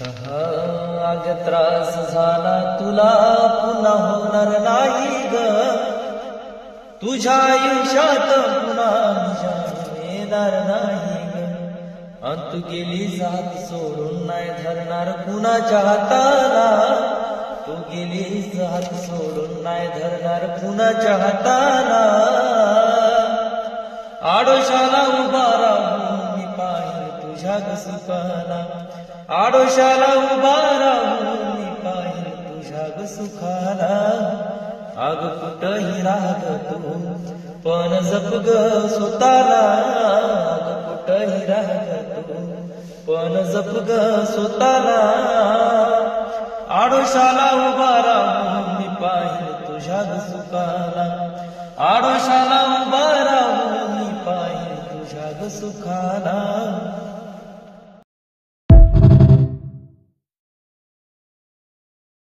आज त्रास झाला तुला पुन्हा होणार नाही ग, तुझ्या आयुष्यात पुन्हा येणार नाही ग. तू गेलीस हात सोडून नाही धरणार कुणाच्या हाताला, तू गेलीस हात सोडून नाही धरणार कुणाच्या हाताला. आडोशाला उभा राहून मी पाहिल तुझ्या सुखाला, आडोशाला उभा राहून मी पाहिल तुझ्या सुखाला. अग कुठही राग तू पण जप ग स्वतःला, अग कुठही राग तू पण जप ग स्वतःला.